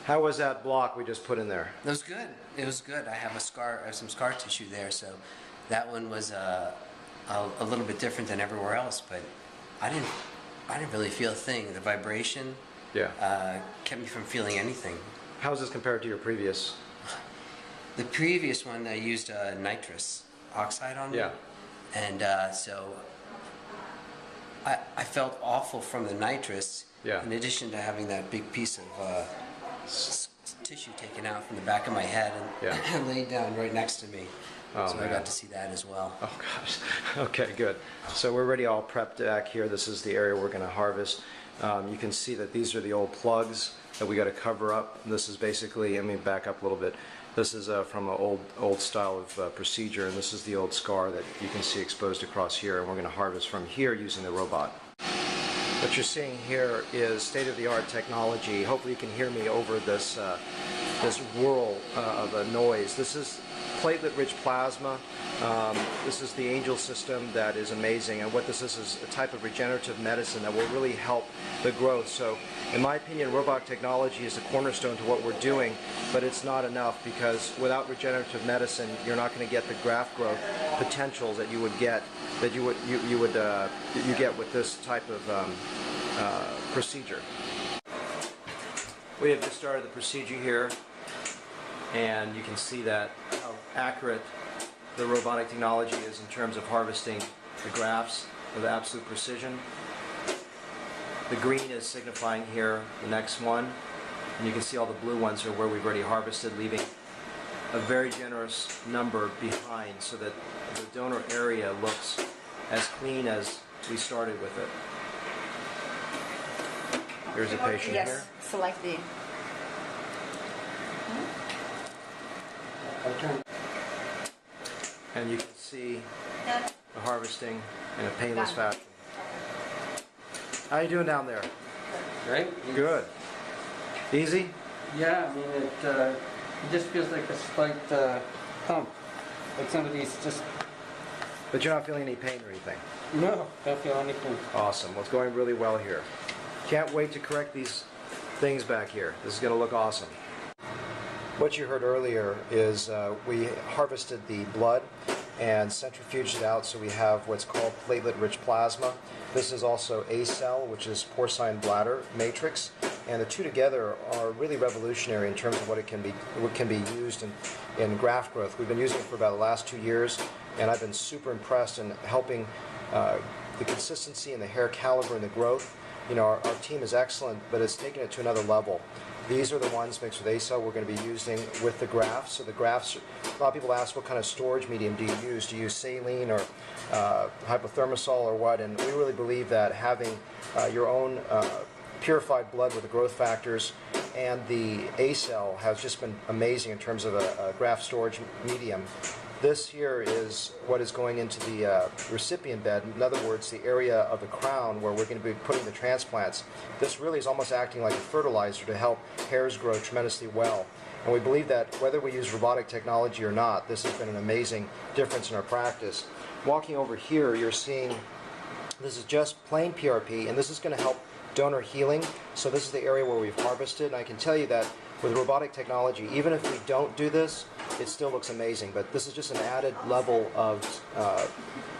How was that block we just put in there? It was good. It was good. I have a scar, some scar tissue there, so that one was a little bit different than everywhere else. But I didn't really feel a thing. The vibration kept me from feeling anything. How is this compared to your previous? The previous one I used nitrous oxide on me, and so I felt awful from the nitrous. In addition to having that big piece of tissue taken out from the back of my head and laid down right next to me. So I got to see that as well. Oh gosh. Okay, good. So we're already all prepped back here. This is the area we're going to harvest. You can see that these are the old plugs that we got to cover up. This is basically, let me back up a little bit. This is from an old style of procedure, and this is the old scar that you can see exposed across here, and we're going to harvest from here using the robot. What you're seeing here is state-of-the-art technology. Hopefully you can hear me over this this whirl of noise. This is platelet-rich plasma. This is the Angel system that is amazing, and what this is a type of regenerative medicine that will really help the growth. So in my opinion, robotic technology is the cornerstone to what we're doing, but it's not enough, because without regenerative medicine you're not going to get the graft growth potentials that you would get you get with this type of procedure. We have just started the procedure here, and you can see that how accurate the robotic technology is in terms of harvesting the grafts with absolute precision. The green is signifying here the next one, and you can see all the blue ones are where we've already harvested, leaving a very generous number behind so that the donor area looks as clean as we started with it. Here's a patient here. Yes, select the... And you can see the harvesting in a painless fashion. How you doing down there? Great. Good. Easy? Yeah, I mean, it just feels like a slight pump. Like somebody's just... But you're not feeling any pain or anything? No, don't feel anything. Awesome. Well, it's going really well here. Can't wait to correct these things back here. This is going to look awesome. What you heard earlier is we harvested the blood and centrifuged it out, so we have what's called platelet-rich plasma. This is also A cell, which is porcine bladder matrix, and the two together are really revolutionary in terms of what can be used in graft growth. We've been using it for about the last 2 years, and I've been super impressed in helping the consistency and the hair caliber and the growth. You know, our team is excellent, but it's taken it to another level. These are the ones mixed with A-cell we're going to be using with the grafts. So the grafts, a lot of people ask what kind of storage medium do you use? Do you use saline or hypothermosol or what? And we really believe that having your own purified blood with the growth factors and the A-cell has just been amazing in terms of a graft storage medium. This here is what is going into the recipient bed. In other words, the area of the crown where we're going to be putting the transplants. This really is almost acting like a fertilizer to help hairs grow tremendously well. And we believe that whether we use robotic technology or not, this has been an amazing difference in our practice. Walking over here, you're seeing this is just plain PRP, and this is going to help donor healing. So this is the area where we've harvested, and I can tell you that with robotic technology, even if we don't do this, it still looks amazing. But this is just an added level of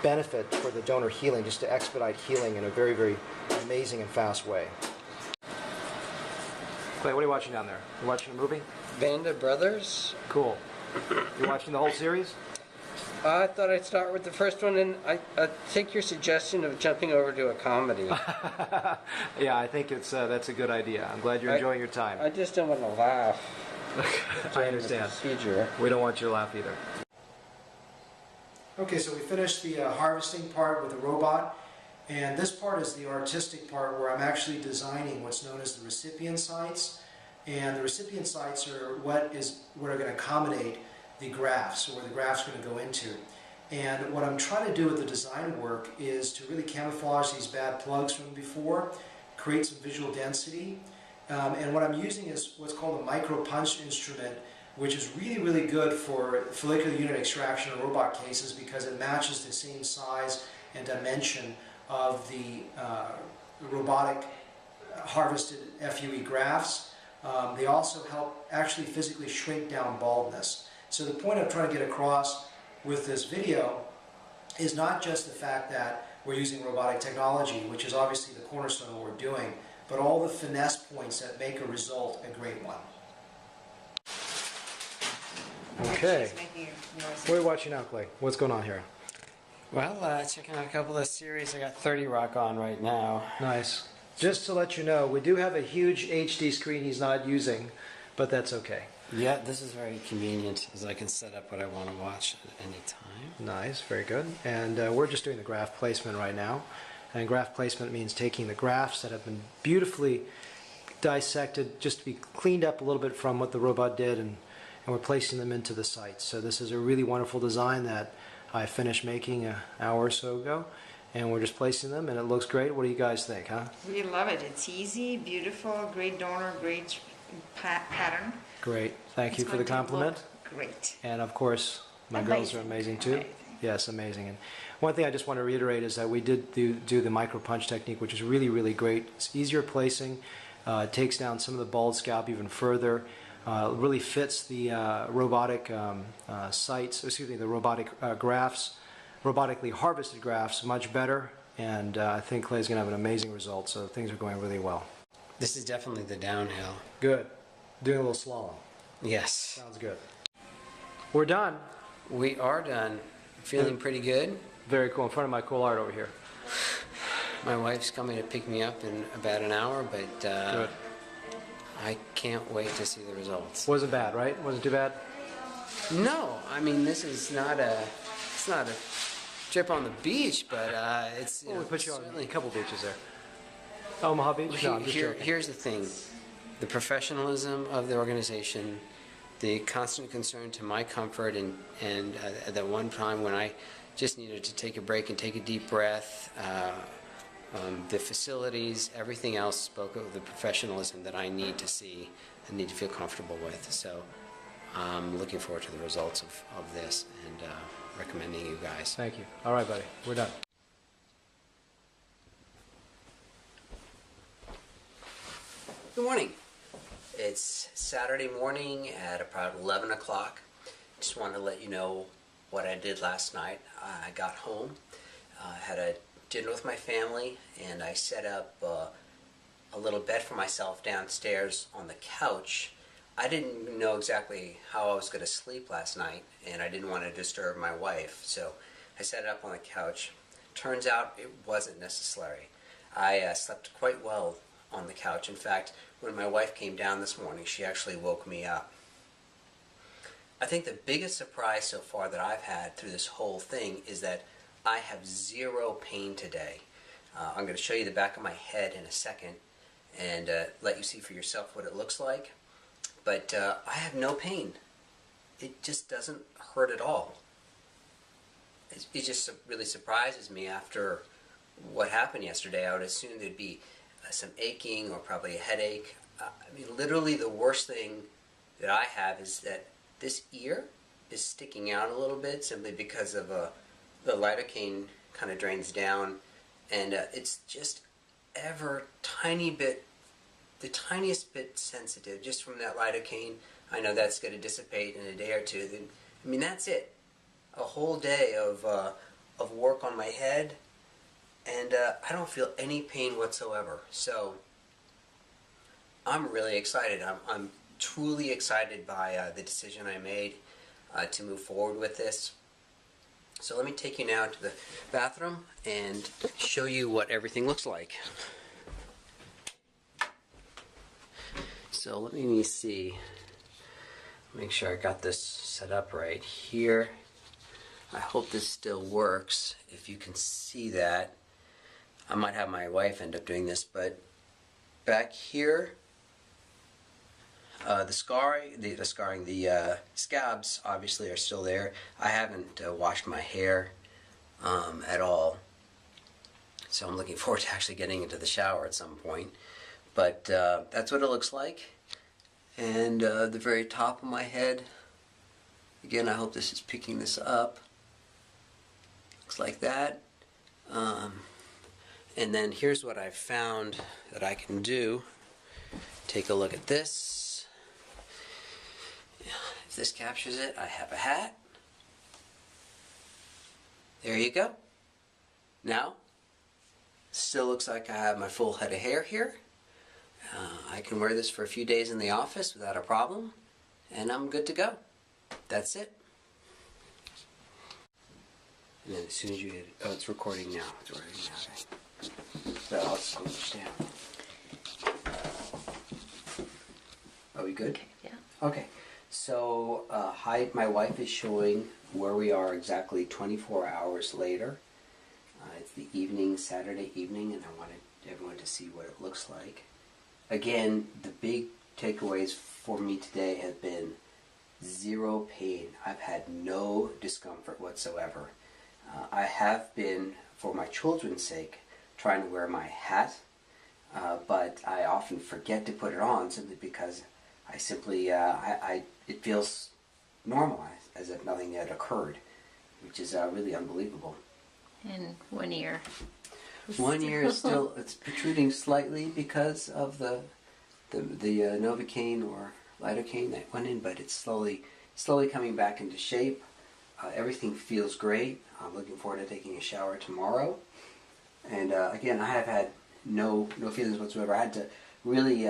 benefit for the donor healing, just to expedite healing in a very, very amazing and fast way. Clay, what are you watching down there? You watching a movie? Band of Brothers? Cool. You watching the whole series? I thought I'd start with the first one, and I take your suggestion of jumping over to a comedy. Yeah, I think it's that's a good idea. I'm glad you're enjoying your time. I just don't want to laugh. I understand. Procedure. We don't want you to laugh either. Okay, so we finished the harvesting part with the robot, and this part is the artistic part where I'm actually designing what's known as the recipient sites. And the recipient sites are what are going to accommodate the grafts, or where the grafts are going to go into. And what I'm trying to do with the design work is to really camouflage these bad plugs from before, create some visual density. And what I'm using is what's called a micro-punch instrument, which is really, really good for follicular unit extraction or robot cases because it matches the same size and dimension of the robotic harvested FUE grafts. They also help actually physically shrink down baldness. So the point I'm trying to get across with this video is not just the fact that we're using robotic technology, which is obviously the cornerstone of what we're doing, but all the finesse points that make a result a great one. Okay. What are you watching now, Clay? What's going on here? Well, checking out a couple of series. I got 30 Rock on right now. Nice. Just to let you know, we do have a huge HD screen he's not using, but that's okay. Yeah, this is very convenient as I can set up what I want to watch at any time. Nice, very good. And we're just doing the graft placement right now. And graft placement means taking the grafts that have been beautifully dissected, just to be cleaned up a little bit from what the robot did, and we're placing them into the sites. So this is a really wonderful design that I finished making an hour or so ago, and we're just placing them, and it looks great. What do you guys think, huh? We love it. It's easy, beautiful, great donor, great pattern. Great. Thank you for the compliment. Great. And of course, my girls are amazing too. Amazing. Yes, amazing. And one thing I just want to reiterate is that we did do the micro punch technique, which is really, really great. It's easier placing. It takes down some of the bald scalp even further. Really fits the robotic sites, excuse me, the robotic grafts, robotically harvested grafts much better. And I think Clay's going to have an amazing result. So things are going really well. This is definitely the downhill. Good. Doing a little slalom. Yes. Sounds good. We're done. We are done. Feeling pretty good. Very cool. In front of my cool art over here. My wife's coming to pick me up in about an hour, but Good. I can't wait to see the results. Wasn't bad, right? Wasn't too bad? No, I mean it's not a trip on the beach, but it's Well, we put you on certainly a couple beaches there. Omaha Beach? No, I'm just joking. Here's the thing. The professionalism of the organization, the constant concern to my comfort, and at that one time when I just needed to take a break and take a deep breath, the facilities, everything else spoke of the professionalism that I need to see and need to feel comfortable with. So I'm looking forward to the results of this and recommending you guys. Thank you. All right, buddy. We're done. Good morning. It's Saturday morning at about 11 o'clock. Just wanted to let you know what I did last night. I got home, had a dinner with my family, and I set up a little bed for myself downstairs on the couch. I didn't know exactly how I was going to sleep last night, and I didn't want to disturb my wife, so I set it up on the couch. Turns out it wasn't necessary. I slept quite well on the couch. In fact, when my wife came down this morning, she actually woke me up. I think the biggest surprise so far that I've had through this whole thing is that I have zero pain today. I'm going to show you the back of my head in a second and let you see for yourself what it looks like. But I have no pain. It just doesn't hurt at all. It just really surprises me after what happened yesterday. I would assume there'd be some aching or probably a headache. I mean, literally the worst thing that I have is that this ear is sticking out a little bit simply because of the lidocaine kind of drains down, and it's just ever tiny bit, the tiniest bit sensitive just from that lidocaine. I know that's going to dissipate in a day or two. Then, I mean, that's it. A whole day of work on my head, and I don't feel any pain whatsoever. So I'm really excited. I'm truly excited by the decision I made to move forward with this. So let me take you now to the bathroom and show you what everything looks like. So let me see. Make sure I got this set up right here. I hope this still works. If you can see that, I might have my wife end up doing this, but back here, the scabs obviously are still there. I haven't washed my hair at all, so I'm looking forward to actually getting into the shower at some point. But that's what it looks like. And the very top of my head, again, I hope this is picking this up. Looks like that. And then here's what I've found that I can do. Take a look at this. If this captures it, I have a hat. There you go. Now, still looks like I have my full head of hair here. I can wear this for a few days in the office without a problem, and I'm good to go. That's it. And then as soon as you hit it, oh, it's recording now. It's recording now. Okay. So I'll switch down. Are we good? Okay, yeah. Okay. So, my wife is showing where we are exactly 24 hours later. It's the evening, Saturday evening, and I wanted everyone to see what it looks like. Again, the big takeaways for me today have been zero pain. I've had no discomfort whatsoever. I have been, for my children's sake, trying to wear my hat, but I often forget to put it on simply because I simply, it feels normal, as if nothing had occurred, which is really unbelievable. And 1 year. One ear is still, it's protruding slightly because of the Novocaine or lidocaine that went in, but it's slowly coming back into shape. Everything feels great. I'm looking forward to taking a shower tomorrow. And again, I have had no feelings whatsoever. I had to really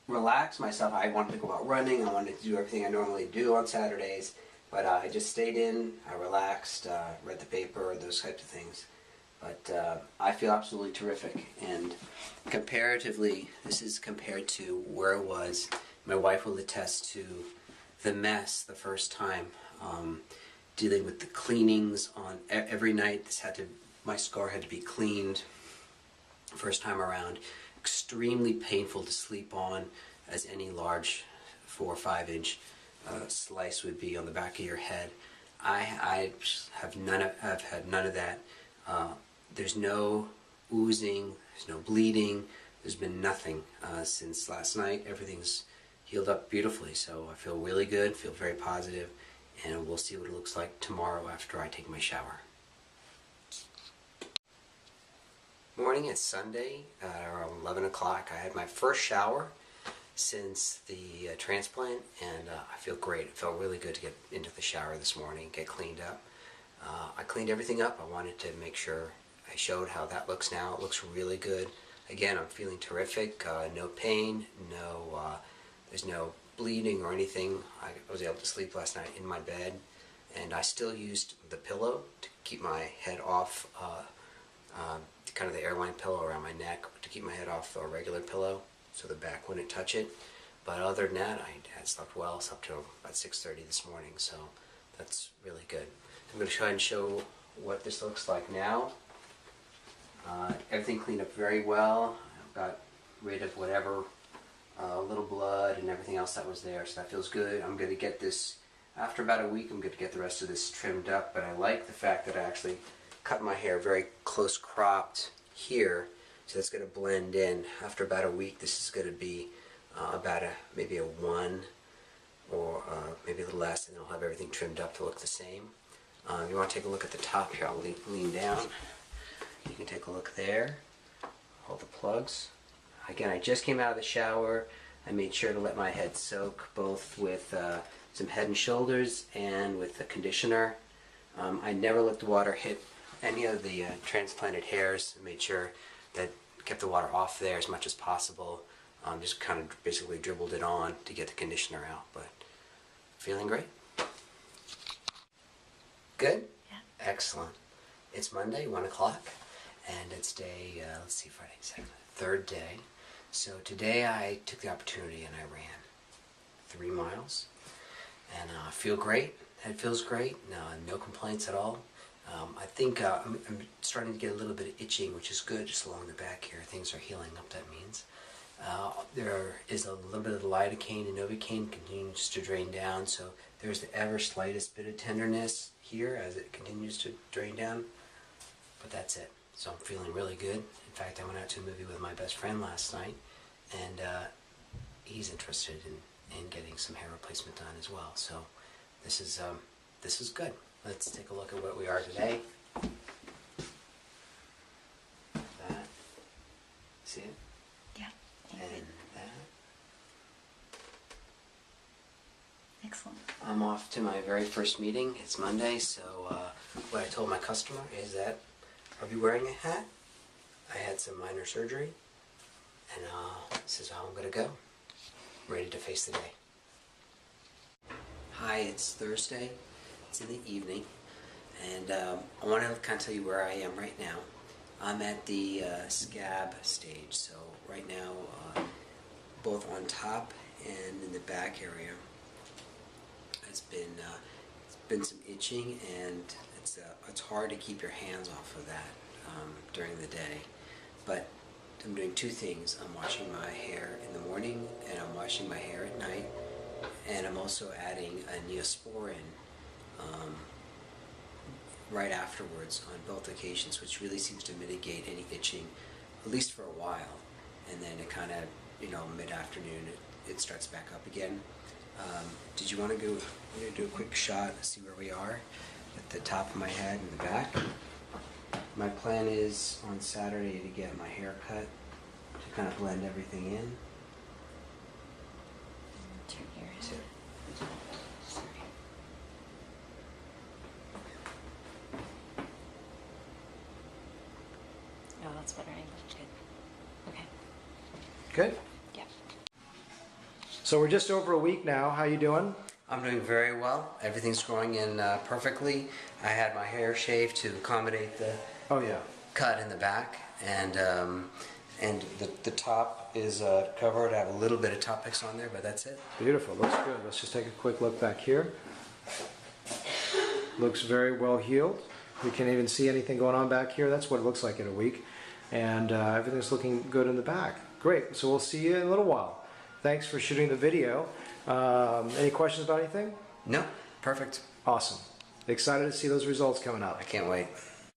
relax myself. I wanted to go out running. I wanted to do everything I normally do on Saturdays, but I just stayed in. I relaxed, read the paper, those types of things. But I feel absolutely terrific, and comparatively, this is compared to where it was. My wife will attest to the mess the first time, dealing with the cleanings on every night. My scar had to be cleaned first time around. Extremely painful to sleep on, as any large 4 or 5 inch slice would be on the back of your head. I've had none of that. There's no oozing, there's no bleeding, there's been nothing since last night. Everything's healed up beautifully, so I feel really good, feel very positive, and we'll see what it looks like tomorrow after I take my shower. Morning, it's Sunday, around 11 o'clock. I had my first shower since the transplant, and I feel great. It felt really good to get into the shower this morning, get cleaned up. I cleaned everything up. I wanted to make sure I showed how that looks now. It looks really good. Again, I'm feeling terrific. No pain, there's no bleeding or anything. I was able to sleep last night in my bed, and I still used the pillow to keep my head off, kind of the airline pillow around my neck, to keep my head off a regular pillow so the back wouldn't touch it. But other than that, I had slept well, slept till about 6:30 this morning, so that's really good. I'm going to try and show what this looks like now. Everything cleaned up very well. I've got rid of whatever little blood and everything else that was there, so that feels good. I'm going to get this, after about a week, I'm going to get the rest of this trimmed up, but I like the fact that I actually cut my hair very close cropped here, so that's going to blend in. After about a week, this is going to be about maybe a 1 or maybe a little less, and I'll have everything trimmed up to look the same. If you want to take a look at the top here, I'll lean down. You can take a look there. All the plugs. Again, I just came out of the shower. I made sure to let my head soak, both with some Head and Shoulders and with the conditioner. I never let the water hit any of the transplanted hairs. I made sure that kept the water off there as much as possible. Just kind of basically dribbled it on to get the conditioner out, but feeling great. Good? Yeah. Excellent. It's Monday, 1 o'clock, and it's day, let's see, Friday, Saturday, 3rd day. So today I took the opportunity and I ran 3 miles, and I feel great. Head feels great. No complaints at all. I think I'm starting to get a little bit of itching, which is good, just along the back here. Things are healing up, that means. There is a little bit of the lidocaine and Novocaine continues to drain down, so there's the ever slightest bit of tenderness here as it continues to drain down, but that's it. So I'm feeling really good. In fact, I went out to a movie with my best friend last night, and he's interested in getting some hair replacement done as well. So this is good. Let's take a look at what we are today. That. See it? Yeah. And that. Excellent. I'm off to my very first meeting. It's Monday, so what I told my customer is that I'll be wearing a hat. I had some minor surgery, and this is how I'm going to go. Ready to face the day. Hi, it's Thursday. It's in the evening, and I want to kind of tell you where I am right now. I'm at the scab stage, so right now, both on top and in the back area, it's been some itching, and it's hard to keep your hands off of that during the day. But I'm doing two things. I'm washing my hair in the morning, and I'm washing my hair at night, and I'm also adding a Neosporin right afterwards on both occasions, which really seems to mitigate any itching, at least for a while. And then it kind of, mid-afternoon, it starts back up again. Did you want to go? I'm going to do a quick shot, see where we are at the top of my head and the back. My plan is on Saturday to get my hair cut to kind of blend everything in. Turn your head. Sorry. Oh, that's better angle. Good. Okay. Good. Yeah. So we're just over a week now. How you doing? I'm doing very well. Everything's growing in perfectly. I had my hair shaved to accommodate the Oh yeah. cut in the back, and the top is covered. I have a little bit of top picks on there, but that's it. Beautiful. Looks good. Let's just take a quick look back here. Looks very well healed. We can't even see anything going on back here. That's what it looks like in a week. And everything's looking good in the back. Great. So we'll see you in a little while. Thanks for shooting the video. Any questions about anything? No, perfect. Awesome. Excited to see those results coming out. I can't wait.